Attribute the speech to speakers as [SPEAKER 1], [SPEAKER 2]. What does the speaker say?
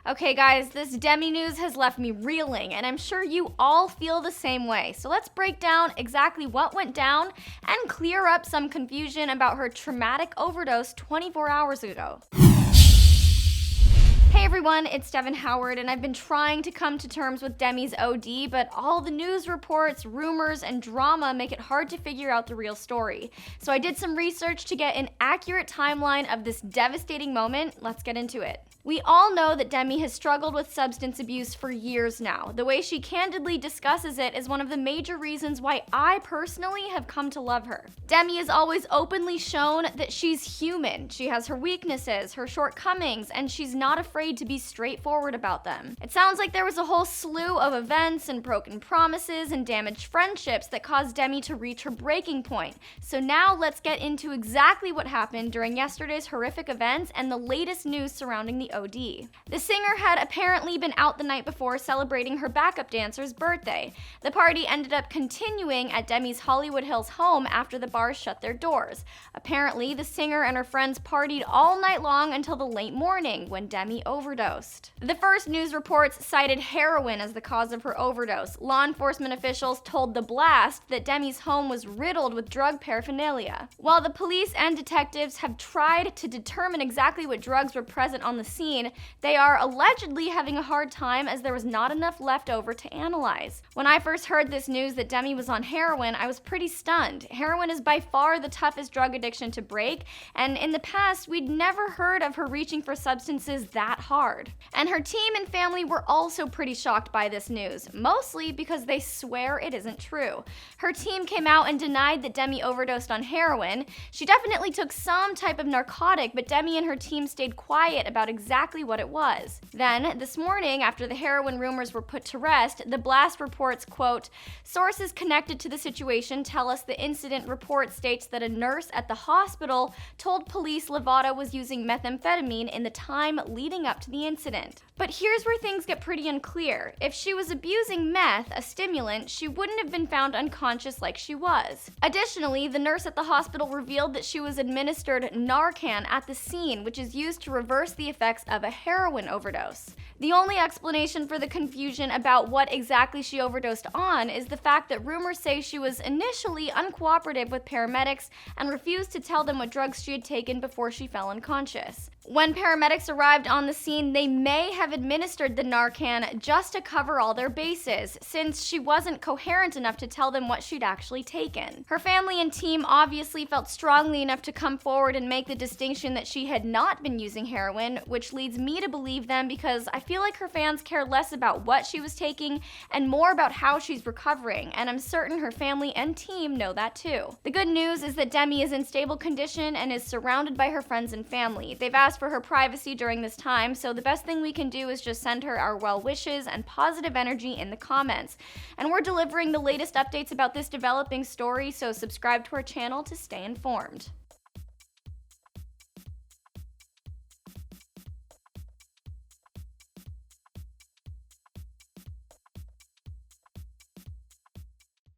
[SPEAKER 1] Okay guys, this Demi news has left me reeling, and I'm sure you all feel the same way. So let's break down exactly what went down and clear up some confusion about her traumatic overdose 24 hours ago. Hey everyone, it's Devin Howard, and I've been trying to come to terms with Demi's OD, but all the news reports, rumors, and drama make it hard to figure out the real story. So I did some research to get an accurate timeline of this devastating moment. Let's get into it. We all know that Demi has struggled with substance abuse for years now. The way she candidly discusses it is one of the major reasons why I personally have come to love her. Demi has always openly shown that she's human. She has her weaknesses, her shortcomings, and she's not afraid to be straightforward about them. It sounds like there was a whole slew of events and broken promises and damaged friendships that caused Demi to reach her breaking point. So now let's get into exactly what happened during yesterday's horrific events and the latest news surrounding the OD. The singer had apparently been out the night before celebrating her backup dancer's birthday. The party ended up continuing at Demi's Hollywood Hills home after the bars shut their doors. Apparently, the singer and her friends partied all night long until the late morning when Demi overdosed. The first news reports cited heroin as the cause of her overdose. Law enforcement officials told The Blast that Demi's home was riddled with drug paraphernalia. While the police and detectives have tried to determine exactly what drugs were present on the scene, they are allegedly having a hard time as there was not enough left over to analyze. When I first heard this news that Demi was on heroin, I was pretty stunned. Heroin is by far the toughest drug addiction to break, and in the past, we'd never heard of her reaching for substances that hard. And her team and family were also pretty shocked by this news, mostly because they swear it isn't true. Her team came out and denied that Demi overdosed on heroin. She definitely took some type of narcotic, but Demi and her team stayed quiet about exactly what it was. Then, this morning, after the heroin rumors were put to rest, The Blast reports, quote, "Sources connected to the situation tell us the incident report states that a nurse at the hospital told police Lovato was using methamphetamine in the time leading up to the incident." But here's where things get pretty unclear. If she was abusing meth, a stimulant, she wouldn't have been found unconscious like she was. Additionally, the nurse at the hospital revealed that she was administered Narcan at the scene, which is used to reverse the effects of a heroin overdose. The only explanation for the confusion about what exactly she overdosed on is the fact that rumors say she was initially uncooperative with paramedics and refused to tell them what drugs she had taken before she fell unconscious. When paramedics arrived on the scene, they may have administered the Narcan just to cover all their bases, since she wasn't coherent enough to tell them what she'd actually taken. Her family and team obviously felt strongly enough to come forward and make the distinction that she had not been using heroin, which leads me to believe them because I feel like her fans care less about what she was taking and more about how she's recovering, and I'm certain her family and team know that too. The good news is that Demi is in stable condition and is surrounded by her friends and family. They've asked for her privacy during this time, so the best thing we can do is just send her our well wishes and positive energy in the comments. And we're delivering the latest updates about this developing story, so subscribe to our channel to stay informed.